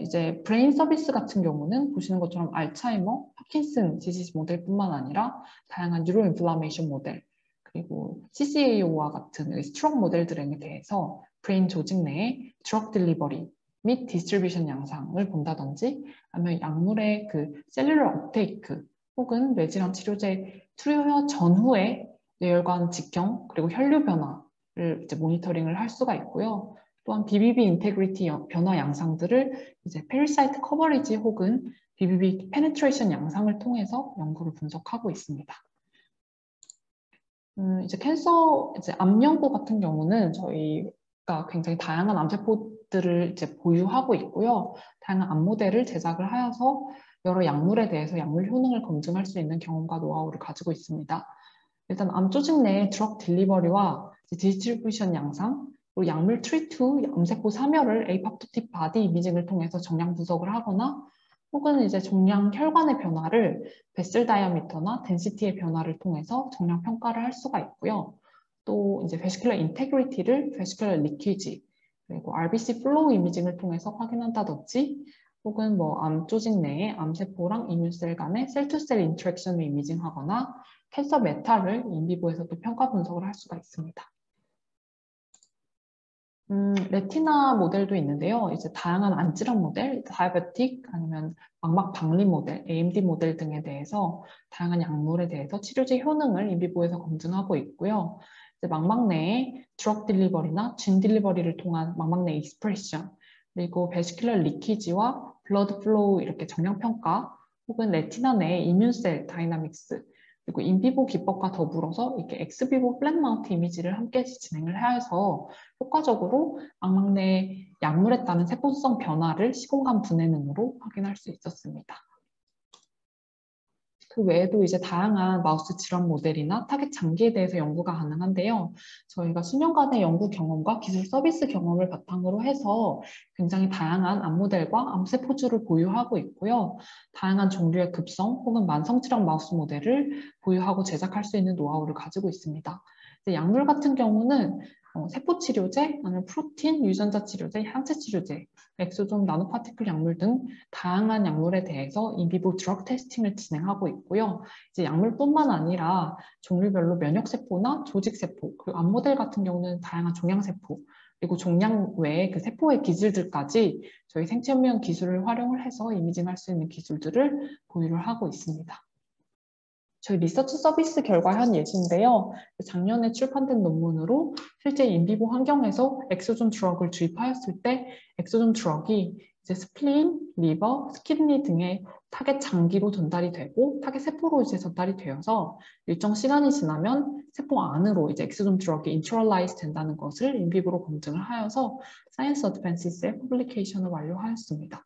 이제 브레인 서비스 같은 경우는 보시는 것처럼 알츠하이머, 파킨슨 디지즈 모델뿐만 아니라 다양한 뉴로 인플라메이션 모델, 그리고 CCAO와 같은 스트록 모델들에 대해서 브레인 조직 내에 드럭 딜리버리 및 디스트리뷰션 양상을 본다든지 아니면 약물의 그 셀룰러 업테이크 혹은 뇌질환 치료제 투여 전후의 뇌혈관 직경 그리고 혈류 변화를 이제 모니터링을 할 수가 있고요. 또한 BBB 인테그리티 변화 양상들을 이제 페리사이트 커버리지 혹은 BBB 페네트레이션 양상을 통해서 연구를 분석하고 있습니다. 이제 캔서 이제 암 연구 같은 경우는 저희가 굉장히 다양한 암세포들을 이제 보유하고 있고요. 다양한 암 모델을 제작을 하여서 여러 약물에 대해서 약물 효능을 검증할 수 있는 경험과 노하우를 가지고 있습니다. 일단 암 조직 내의 드럭 딜리버리와 디스트리뷰션 양상, 그리고 약물 트리트 후 암세포 사멸을 에이팝토틱 바디 이미징을 통해서 정량 분석을 하거나 혹은 이제 종양 혈관의 변화를 베슬 다이아미터나 덴시티의 변화를 통해서 정량 평가를 할 수가 있고요. 또 이제 베시큘러 인테그리티를 베시큘러 리퀴지 그리고 RBC 플로우 이미징을 통해서 확인한다든지 혹은 뭐 암 조직 내에 암세포랑 이뮨셀 간의 셀투셀 인터랙션을 이미징하거나 캔서 메타를 인비보에서도 평가 분석을 할 수가 있습니다. 레티나 모델도 있는데요. 이제 다양한 안질환 모델, 다이아베틱 아니면 망막 박리 모델, AMD 모델 등에 대해서 다양한 약물에 대해서 치료제 효능을 인비보에서 검증하고 있고요. 이제 망막 내에 드럭 딜리버리나 진 딜리버리를 통한 망막 내 익스프레션, 그리고 베시큘러 리키지와 블러드 플로우 이렇게 정량 평가, 혹은 레티나 내에 이뮨셀 다이나믹스, 그리고 인비보 기법과 더불어서 이렇게 엑스비보 플랫 마운트 이미지를 함께 진행을 해서 효과적으로 망막 내 약물에 따른 세포성 변화를 시공간 분해능으로 확인할 수 있었습니다. 그 외에도 이제 다양한 마우스 질환 모델이나 타겟 장기에 대해서 연구가 가능한데요. 저희가 수년간의 연구 경험과 기술 서비스 경험을 바탕으로 해서 굉장히 다양한 암 모델과 암세포주를 보유하고 있고요. 다양한 종류의 급성 혹은 만성 질환 마우스 모델을 보유하고 제작할 수 있는 노하우를 가지고 있습니다. 약물 같은 경우는 세포 치료제, 아니면 프로틴, 유전자 치료제, 항체 치료제, 엑소존 나노파티클 약물 등 다양한 약물에 대해서 인비보 드럭 테스팅을 진행하고 있고요. 이제 약물뿐만 아니라 종류별로 면역세포나 조직세포, 그리고 암 모델 같은 경우는 다양한 종양세포, 그리고 종양 외에 그 세포의 기질들까지 저희 생체현미경 기술을 활용을 해서 이미징할 수 있는 기술들을 보유를 하고 있습니다. 저희 리서치 서비스 결과 현 예시인데요. 작년에 출판된 논문으로 실제 인비보 환경에서 엑소존 드럭을 주입하였을 때 엑소존 드럭이 이제 스플린, 리버, 스키드니 등의 타겟 장기로 전달이 되고 타겟 세포로 이제 전달이 되어서 일정 시간이 지나면 세포 안으로 이제 엑소존 드럭이 인트럴라이즈 된다는 것을 인비보로 검증을 하여서 사이언스 어드밴시스의 퍼블리케이션을 완료하였습니다.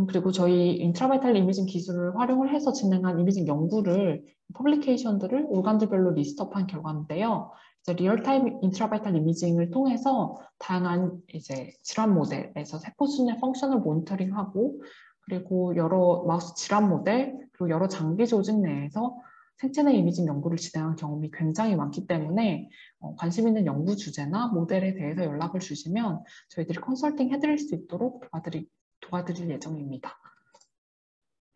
그리고 저희 인트라바이탈 이미징 기술을 활용을 해서 진행한 이미징 연구를, 퍼블리케이션들을 organ들별로 리스트업한 결과인데요. 이제 리얼타임 인트라바이탈 이미징을 통해서 다양한 이제 질환 모델에서 세포 순의 펑션을 모니터링하고, 그리고 여러 마우스 질환 모델, 그리고 여러 장기 조직 내에서 생체 내 이미징 연구를 진행한 경험이 굉장히 많기 때문에 관심 있는 연구 주제나 모델에 대해서 연락을 주시면 저희들이 컨설팅 해드릴 수 있도록 도와드릴 예정입니다.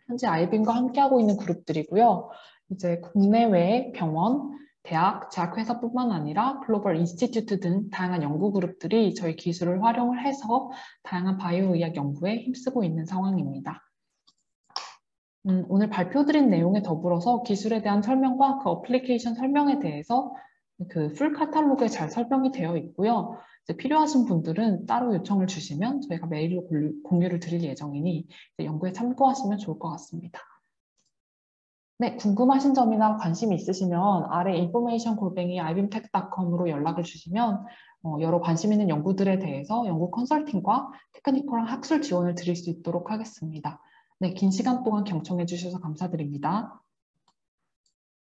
현재 아이빔과 함께하고 있는 그룹들이고요. 이제 국내외 병원, 대학, 제약회사뿐만 아니라 글로벌 인스티튜트 등 다양한 연구 그룹들이 저희 기술을 활용을 해서 다양한 바이오의학 연구에 힘쓰고 있는 상황입니다. 오늘 발표드린 내용에 더불어서 기술에 대한 설명과 그 어플리케이션 설명에 대해서 그 풀 카탈로그에 잘 설명이 되어 있고요. 이제 필요하신 분들은 따로 요청을 주시면 저희가 메일로 공유를 드릴 예정이니 연구에 참고하시면 좋을 것 같습니다. 네, 궁금하신 점이나 관심이 있으시면 아래 information@ibmtech.com으로 연락을 주시면 여러 관심 있는 연구들에 대해서 연구 컨설팅과 테크니컬한 학술 지원을 드릴 수 있도록 하겠습니다. 네, 긴 시간 동안 경청해 주셔서 감사드립니다.